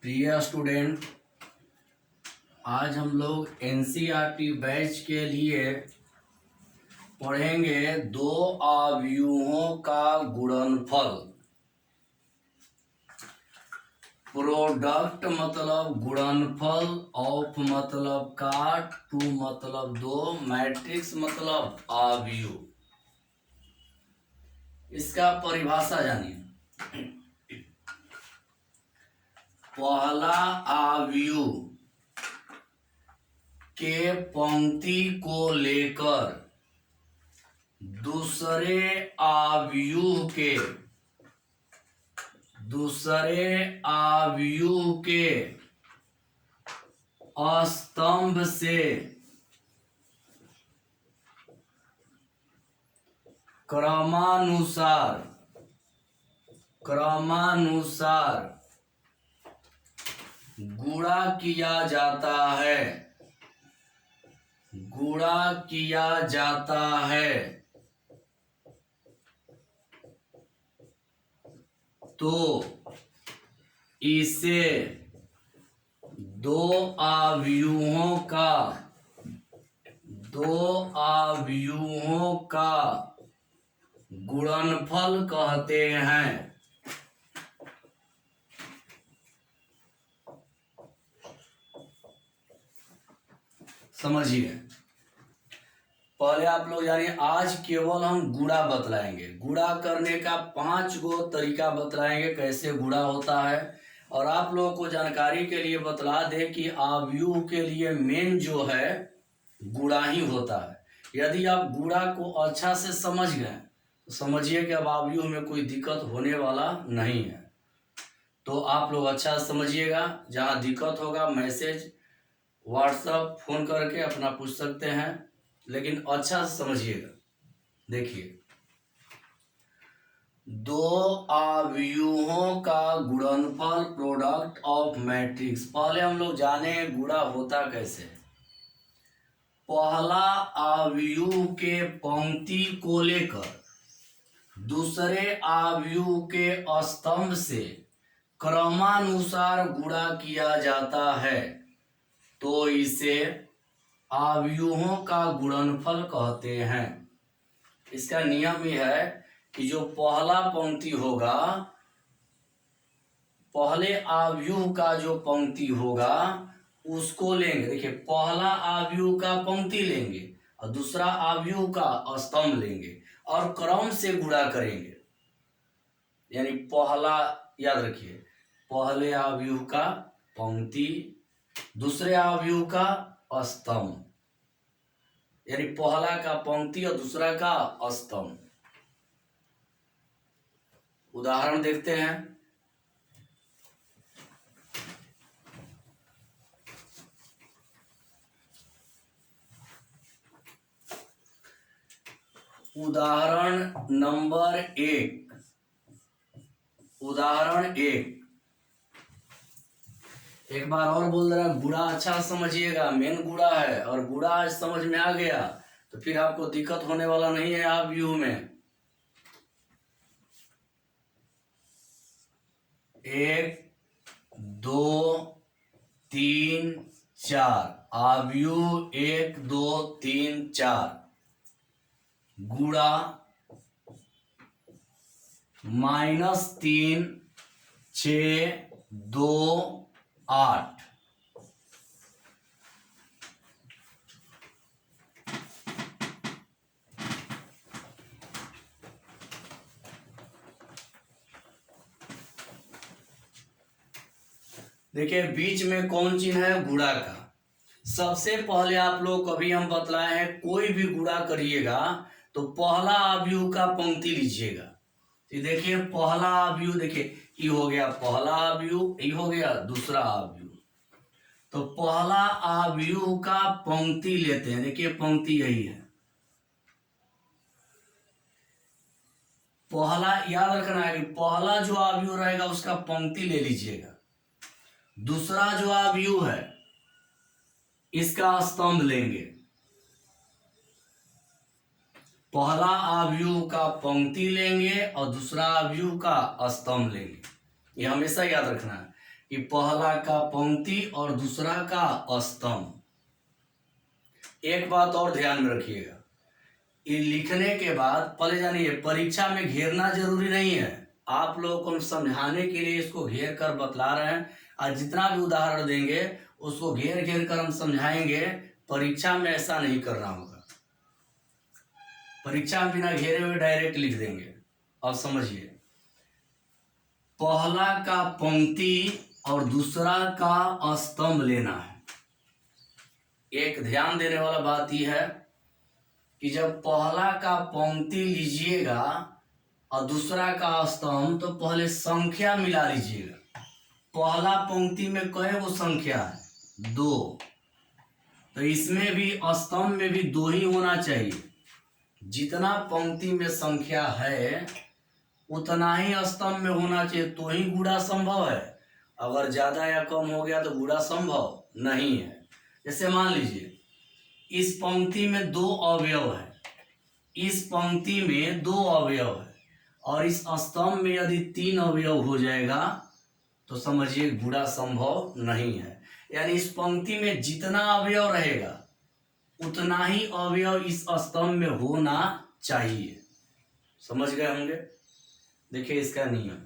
प्रिय स्टूडेंट, आज हम लोग एनसीईआरटी बैच के लिए पढ़ेंगे दो आव्यूहों का गुणनफल। प्रोडक्ट मतलब गुणनफल, ऑफ मतलब काट, टू मतलब दो, मैट्रिक्स मतलब आव्यूह। इसका परिभाषा जानिए। पहला आव्यूह के पंक्ति को लेकर दूसरे आव्यूह के स्तंभ से क्रमानुसार गुणा किया जाता है तो इसे दो आव्यूहों का गुणनफल कहते हैं। समझिए, पहले आप लोग यानी आज केवल हम गुणा बतलाएंगे। गुणा करने का 5 गो तरीका बतलाएंगे, कैसे गुणा होता है। और आप लोगों को जानकारी के लिए बतला दे कि आव्यूह के लिए मेन जो है गुणा ही होता है। यदि आप गुणा को अच्छा से समझ गए तो समझिए कि अब आव्यूह में कोई दिक्कत होने वाला नहीं है। तो आप लोग अच्छा समझिएगा। जहाँ दिक्कत होगा मैसेज, व्हाट्सएप, फोन करके अपना पूछ सकते हैं, लेकिन अच्छा से समझिएगा। देखिए, दो आव्यूहों का गुणनफल प्रोडक्ट ऑफ मैट्रिक्स। पहले हम लोग जाने गुणा होता कैसे। पहला आव्यूह के पंक्ति को लेकर दूसरे आव्यूह के स्तंभ से क्रमानुसार गुणा किया जाता है तो इसे आव्यूहों का गुणनफल कहते हैं। इसका नियम ही है कि जो पहला पंक्ति होगा, पहले आव्यूह का जो पंक्ति होगा उसको लेंगे। देखिए, पहला आव्यूह का पंक्ति लेंगे और दूसरा आव्यूह का स्तंभ लेंगे और क्रम से गुणा करेंगे। यानी पहला, याद रखिए, पहले आव्यूह का पंक्ति, दूसरे आव्यूह का स्तंभ, यानी पहला का पंक्ति और दूसरा का स्तंभ। उदाहरण देखते हैं। उदाहरण नंबर 1। उदाहरण 1 एक बार और बोल रहा है, गुणा अच्छा समझिएगा, मेन गुणा है। और गुणा आज समझ में आ गया तो फिर आपको दिक्कत होने वाला नहीं है आव्यूह में। 1 2 3 4 आव्यूह 1 2 3 4 गुणा -3 6 2 8। देखिए, बीच में कौन चिन्ह है? गुणा का। सबसे पहले आप लोग कभी हम बतलाए हैं, कोई भी गुणा करिएगा तो पहला आव्यूह का पंक्ति लीजिएगा। तो देखिए, पहला आव्यूह, देखिए ये हो गया पहला आव्यूह, ये हो गया दूसरा आव्यूह। तो पहला आव्यूह का पंक्ति लेते हैं। देखिए, पंक्ति यही है। पहला याद रखना है कि पहला जो आव्यूह रहेगा उसका पंक्ति ले लीजिएगा। दूसरा जो आव्यूह है इसका स्तंभ लेंगे। पहला आव्यूह का पंक्ति लेंगे और दूसरा आव्यूह का स्तंभ लेंगे। ये हमेशा याद रखना है कि पहला का पंक्ति और दूसरा का स्तंभ। एक बात और ध्यान में रखिएगा, ये लिखने के बाद पहले जानिए परीक्षा में घेरना जरूरी नहीं है। आप लोगों को हम समझाने के लिए इसको घेर कर बतला रहे हैं, और जितना भी उदाहरण देंगे उसको घेर घेर कर हम समझाएंगे। परीक्षा में ऐसा नहीं करना होगा, परीक्षा में बिना घेरे हुए डायरेक्ट लिख देंगे। अब समझिए, पहला का पंक्ति और दूसरा का स्तंभ लेना है। एक ध्यान देने वाला बात यह है कि जब पहला का पंक्ति लीजिएगा और दूसरा का स्तंभ, तो पहले संख्या मिला लीजिएगा। पहला पंक्ति में कई वो संख्या है? 2। तो इसमें भी स्तंभ में भी 2 ही होना चाहिए। जितना पंक्ति में संख्या है उतना ही स्तंभ में होना चाहिए, तो ही गुणा संभव है। अगर ज्यादा या कम हो गया तो गुणा संभव नहीं है। जैसे मान लीजिए इस पंक्ति में 2 अवयव है, इस पंक्ति में 2 अवयव है, और इस स्तंभ में यदि 3 अवयव हो जाएगा तो समझिए गुणा संभव नहीं है। यानी इस पंक्ति में जितना अवयव रहेगा उतना ही अवयव इस स्तंभ में होना चाहिए। समझ गए होंगे? देखिए इसका नियम,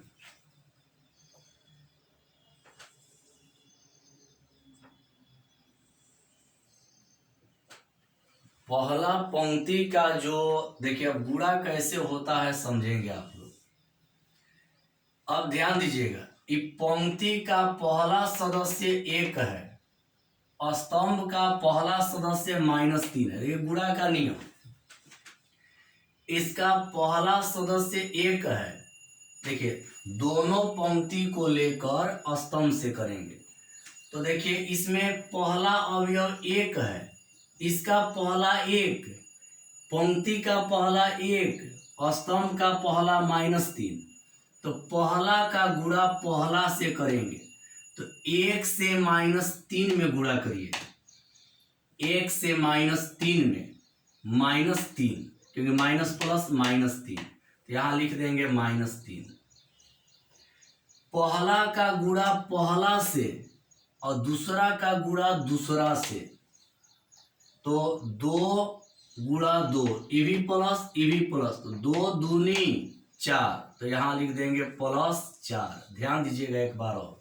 पहला पंक्ति का जो देखिए, अब गुणा कैसे होता है समझेंगे आप लोग। अब ध्यान दीजिएगा, कि पंक्ति का पहला सदस्य 1 है, स्तंभ का पहला सदस्य -3 है। ये गुणा का नियम। इसका पहला सदस्य 1 है। देखिए दोनों पंक्ति को लेकर स्तंभ से करेंगे, तो देखिए इसमें पहला अवयव 1 है, इसका पहला 1, पंक्ति का पहला 1, स्तंभ का पहला -3। तो पहला का गुणा पहला से करेंगे, तो 1 से -3 में गुणा करिए। 1 से -3 में, -3, क्योंकि माइनस प्लस -3, तो यहां लिख देंगे -3। पहला का गुणा पहला से और दूसरा का गुणा दूसरा से, तो 2 गुणा 2, ईवी प्लस ईवी प्लस, तो 2 दूनी 4, तो यहां लिख देंगे +4। ध्यान दीजिएगा, एक बार और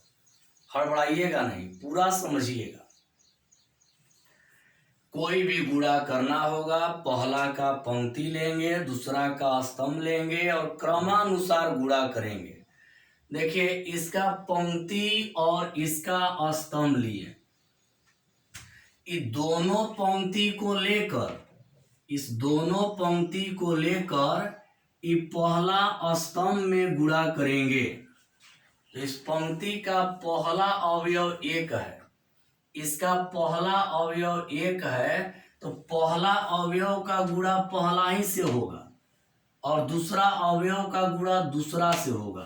हड़बड़ाइएगा नहीं, पूरा समझिएगा। कोई भी गुणा करना होगा, पहला का पंक्ति लेंगे, दूसरा का स्तंभ लेंगे और क्रमानुसार गुणा करेंगे। देखिए इसका पंक्ति और इसका स्तंभ लिए, इस दोनों पंक्ति को लेकर, इस दोनों पंक्ति को लेकर ये पहला स्तंभ में गुणा करेंगे। तो इस पंक्ति का पहला अवयव 1 है, इसका पहला अवयव 1 है, तो पहला अवयव का गुणा पहला ही से होगा और दूसरा अवयव का गुणा दूसरा से होगा।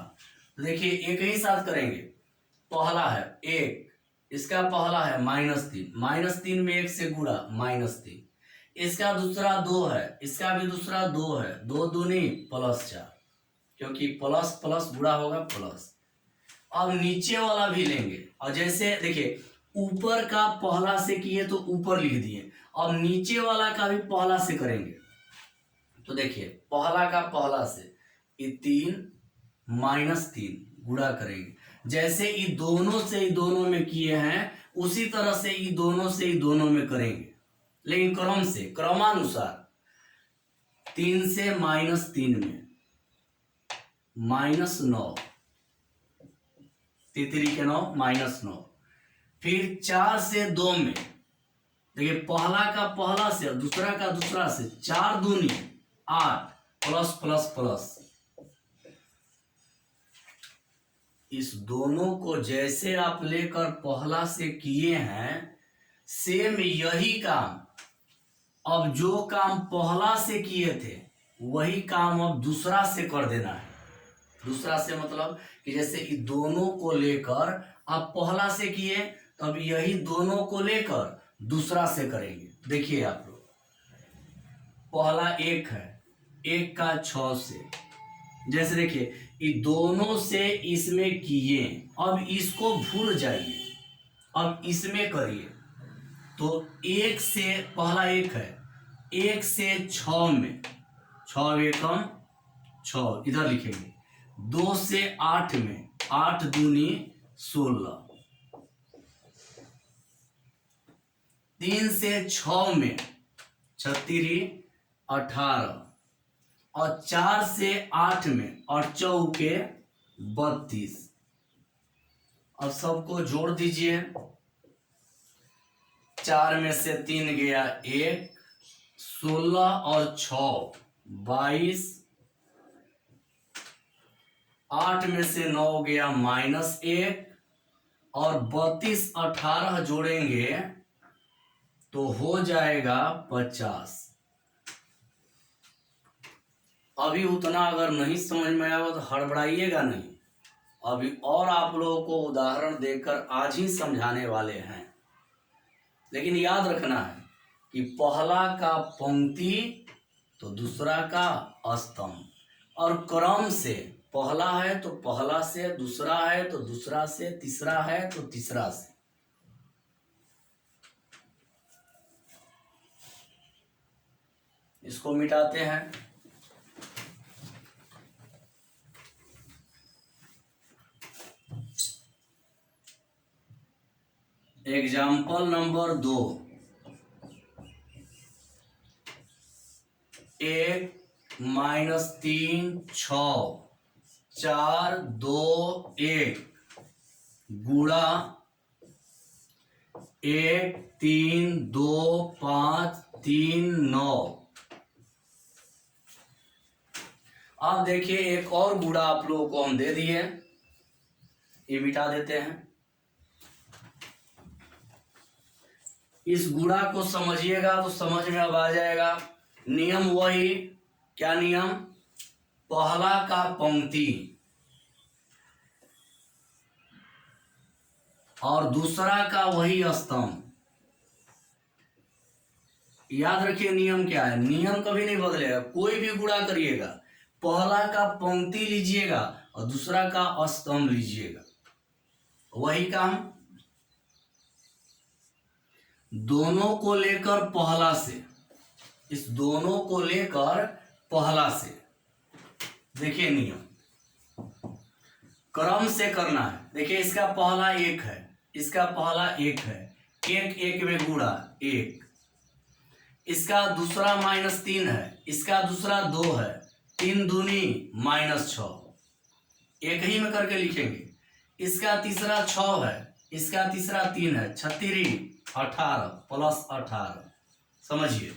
तो देखिए एक ही साथ करेंगे। पहला है 1, इसका पहला है -3, -3 में 1 से गुणा -3। इसका दूसरा 2 है, इसका भी दूसरा 2 है, 2 दूनी +4, क्योंकि प्लस प्लस गुणा होगा प्लस। अब नीचे वाला भी लेंगे, और जैसे देखिए ऊपर का पहला से किए तो ऊपर लिख दिए, अब नीचे वाला का भी पहला से करेंगे। तो देखिए पहला का पहला से, ये 3 -3 गुणा करेंगे। जैसे ये दोनों से ये दोनों में किए हैं, उसी तरह से ये दोनों से ये दोनों में करेंगे, लेकिन क्रम से, क्रमानुसार। 3 से -3 में -9, 3 के 9 -9। फिर 4 से 2 में, देखिए पहला का पहला से और दूसरा का दूसरा से, 4 दूनी 8, प्लस प्लस प्लस। इस दोनों को जैसे आप लेकर पहला से किए हैं, सेम यही काम, अब जो काम पहला से किए थे वही काम अब दूसरा से कर देना है। दूसरा से मतलब कि जैसे ये दोनों को लेकर आप पहला से किए, तो अब यही दोनों को लेकर दूसरा से करेंगे। देखिए आप लोग, पहला 1 है, 1 का 6 से, जैसे देखिए ये दोनों से इसमें किए, अब इसको भूल जाइए, अब इसमें करिए। तो एक से पहला एक है, एक से 6 में 6 एकम 6 इधर लिखेंगे। 2 से 8 में 8 दूनी 16। 3 से 6 में 36 18। और 4 से 8 में और 4 के 32। अब सबको जोड़ दीजिए। 4 में से 3 गया 1, 16 और 6 22। 8 में से 9 गया -1 और 32 18 जोड़ेंगे तो हो जाएगा 50। अभी उतना अगर नहीं समझ में आया तो हड़बड़ाइएगा नहीं, अभी और आप लोगों को उदाहरण देकर आज ही समझाने वाले हैं। लेकिन याद रखना है कि पहला का पंक्ति तो दूसरा का स्तंभ, और क्रम से पहला है तो पहला से, दूसरा है तो दूसरा से, तीसरा है तो तीसरा से। इसको मिटाते हैं। Example number 2। 1 -3 6 4 2 1 गुणा 1 3 2 5 3 9। अब देखिए एक और गुणा आप लोगों को हम दे दिए, ये मिटा देते हैं। इस गुणा को समझिएगा तो समझ में अब आ जाएगा। नियम वही, क्या नियम? पहला का पंक्ति और दूसरा का वही स्तंभ। याद रखिए नियम क्या है, नियम कभी नहीं बदलेगा। कोई भी गुणा करिएगा, पहला का पंक्ति लीजिएगा और दूसरा का स्तंभ लीजिएगा, वही काम। दोनों को लेकर पहला से, इस दोनों को लेकर पहला से, देखिए नियम क्रम से करना है। देखिए इसका पहला 1 है, इसका पहला 1 है, 1 1 में गुणा 1। इसका दूसरा -3 है, इसका दूसरा 2 है, 3 दूनी -6, एक ही में करके लिखेंगे। इसका तीसरा 6 है, इसका तीसरा 3 है, 36 18 + 18। समझिए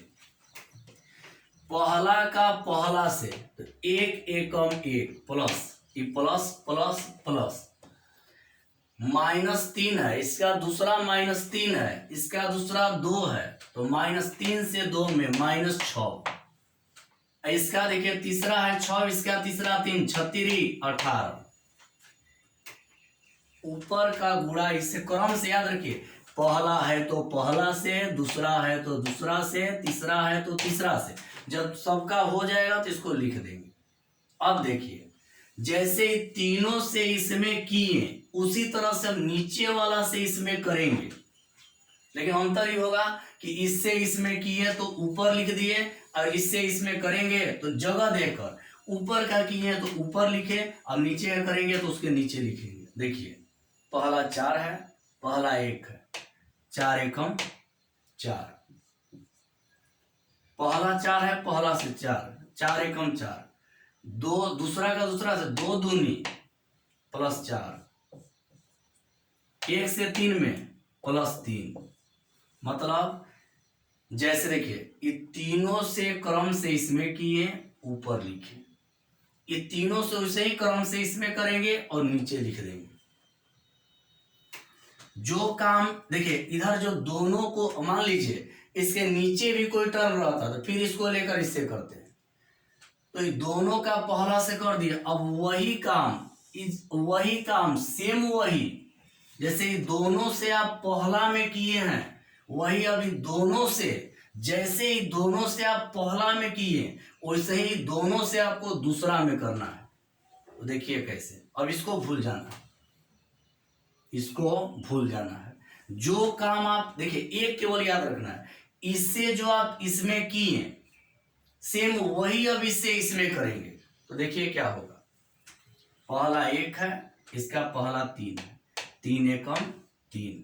पहला का पहला से तो 1 एकम 1 प्लस ये प्लस प्लस प्लस -3 है, इसका दूसरा -3 है, इसका दूसरा 2 है, तो -3 से 2 में -6। इसका देखिए तीसरा है 6, इसका तीसरा 3, 36 18। ऊपर का गुणा इससे क्रम से याद रखिए, पहला है तो पहला से, दूसरा है तो दूसरा से, तीसरा है तो तीसरा से। जब सबका हो जाएगा तो इसको लिख देंगे। अब देखिए जैसे तीनों से इसमें किए उसी तरह से हम नीचे वाला से इसमें करेंगे, लेकिन अंतर ही होगा कि इससे इसमें किए तो ऊपर लिख दिए और इससे इसमें करेंगे तो जगह देकर ऊपर का किए तो ऊपर लिखे, अब नीचे का करेंगे तो उसके नीचे लिखेंगे। देखिए पहला 4 है, पहला 1 है, 4 एकम 4। पहला 4 है, पहला से 4, 4 एकम 4। 2 दूसरा का दूसरा से 2 दूनी +4। 1 से 3 में +3। मतलब जैसे देखिए ये तीनों से क्रम से इसमें किए ऊपर लिखे, ये तीनों से उसे ही क्रम से इसमें करेंगे और नीचे लिख देंगे। जो काम देखिए इधर जो दोनों को मान लीजिए इसके नीचे भी कोई टर्म रहता तो फिर इसको लेकर इससे करते हैं, तो ये दोनों का पहला से कर दिया। अब वही काम सेम वही, जैसे दोनों से आप पहला में किए हैं वही अभी दोनों से, जैसे ही दोनों से आप पहला में किए वैसे ही दोनों से आपको दूसरा में करना है। तो देखिए कैसे, अब इसको भूल जाना, इसको भूल जाना है। जो काम आप देखिए, एक केवल याद रखना है, इससे जो आप इसमें किए सेम वही अब इससे इसमें करेंगे। तो देखिए क्या होगा, पहला 1 है, इसका पहला 3 है, 3 एकम 3,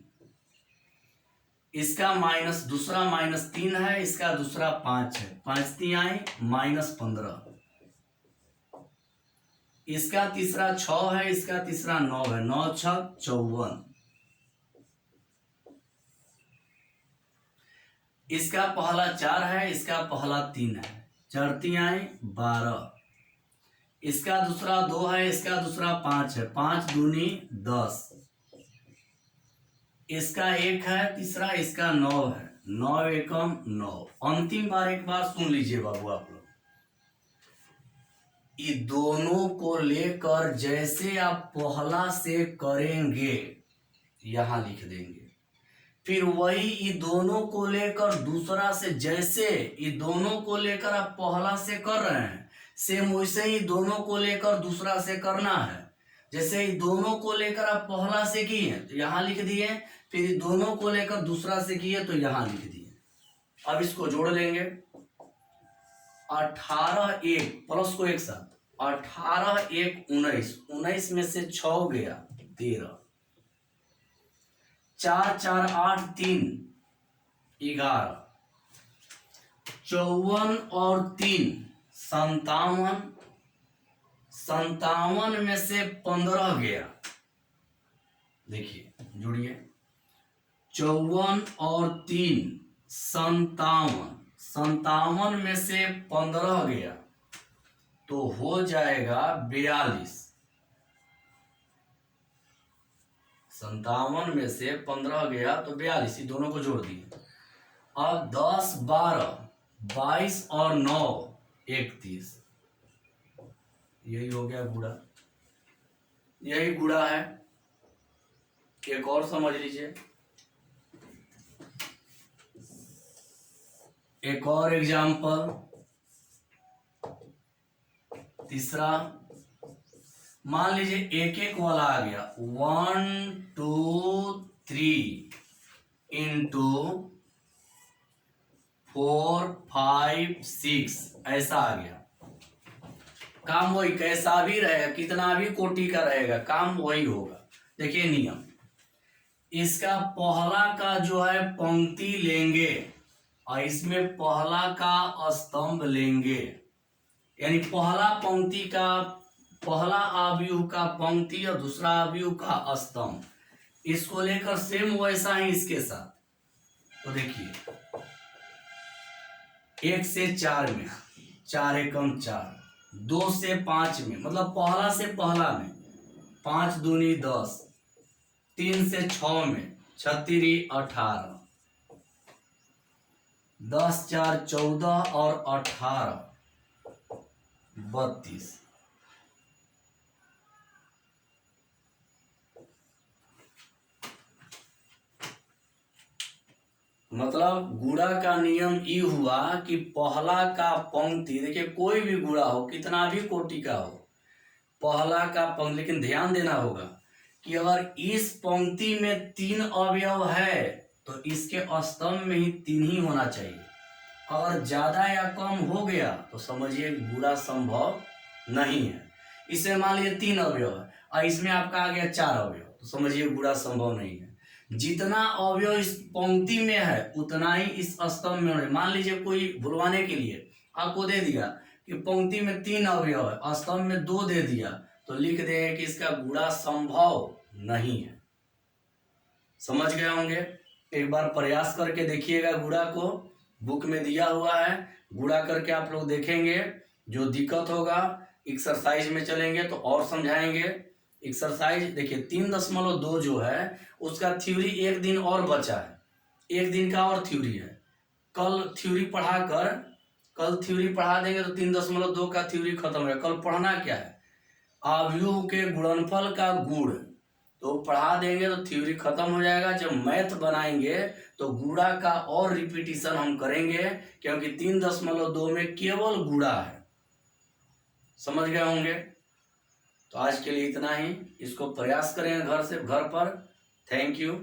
इसका माइनस दूसरा -3 है, इसका दूसरा 5 है, 5 3 आए -15, इसका तीसरा 6 है, इसका तीसरा 9 है, 9 6 54, इसका पहला 4 है, इसका पहला 3 है, 4 3 आए 12, इसका दूसरा 2 है, इसका दूसरा 5 है, 5 दूनी 10, इसका 1 है तीसरा, इसका 9 है, 9 एकम 9। अंतिम बार एक बार सुन लीजिए बाबू आप लोग, ये दोनों को लेकर जैसे आप पहला से करेंगे यहां लिख देंगे, फिर वही ये दोनों को लेकर दूसरा से, जैसे ये दोनों को लेकर आप पहला से कर रहे हैं सेम वैसे ही दोनों को लेकर दूसरा से करना है। जैसे ये दोनों को लेकर आप पहला से किए तो यहां लिख दिए, फिर ये दोनों को लेकर दूसरा से किए तो यहां लिख दिए। अब इसको जोड़ लेंगे, 18 1 प्लस को एक साथ, 18 1 19, 19 में से 6 गया 13, 4 4 8 3 11, 54 और 3 57, 57 में से 15 गया, देखिए जुड़िए, 54 और 3 57, 57 में से 15 गया तो हो जाएगा 42, 57 में से 15 गया तो 42, दोनों को जोड़ दिए। अब 10 12 22 और 9 31, यही हो गया गुणा, यही गुणा है। एक और समझ लीजिए, एक और एग्जाम्पल, तीसरा, मान लीजिए 1 1 वाला आ गया, 1 2 3 इंटू 4 5 6 ऐसा आ गया। काम वही, कैसा भी रहेगा, कितना भी कोटि का रहेगा, काम वही होगा। देखिए नियम, इसका पहला का जो है पंक्ति लेंगे और इसमें पहला का स्तंभ लेंगे, यानी पहला पंक्ति का पहला अवयव का पंक्ति और दूसरा अवयव का स्तंभ, इसको लेकर सेम वैसा ही इसके साथ। तो देखिए 1 से 4 में 4 एकम 4, 2 से 5 में मतलब पहला से पहला में 5 दूनी 10, 3 से 6 में 6 3 18, 10 4 14 और 18 32। मतलब गुणा का नियम ये हुआ कि पहला का पंक्ति, देखिए कोई भी गुणा हो, कितना भी कोटि का हो, पहला का पंक्ति, लेकिन ध्यान देना होगा कि अगर इस पंक्ति में 3 अवयव है तो इसके स्तंभ में ही 3 ही होना चाहिए। अगर ज्यादा या कम हो गया तो समझिए गुणा संभव नहीं है। इसमें मान लीजिए 3 अवयव है और इसमें आपका आ गया 4 अवयव, तो समझिए गुणा संभव नहीं है। जितना अवयव इस पंक्ति में है उतना ही इस स्तंभ में होना। मान लीजिए कोई भुलवाने के लिए आपको दे दिया कि पंक्ति में 3 अवयव है, स्तंभ में 2 दे दिया, तो लिख देंगे कि इसका गुणा संभव नहीं है। समझ गए होंगे? एक बार प्रयास करके देखिएगा, गुणा को बुक में दिया हुआ है, गुणा करके आप लोग देखेंगे। जो दिक्कत होगा एक्सरसाइज में चलेंगे तो और समझाएंगे। एक्सरसाइज देखिए 3.2 जो है उसका थ्योरी एक दिन और बचा है, एक दिन का और थ्योरी है। कल थ्योरी पढ़ा देंगे तो 3.2 का थ्योरी खत्म है। कल पढ़ना क्या है? अवयव के गुणनफल का गुण, तो पढ़ा देंगे तो थ्योरी खत्म हो जाएगा। जब मैथ बनाएंगे तो गुणा का और रिपीटिशन हम करेंगे, क्योंकि 3.2 में केवल गुणा है। समझ गए होंगे? तो आज के लिए इतना ही। इसको प्रयास करें घर पर। Thank you.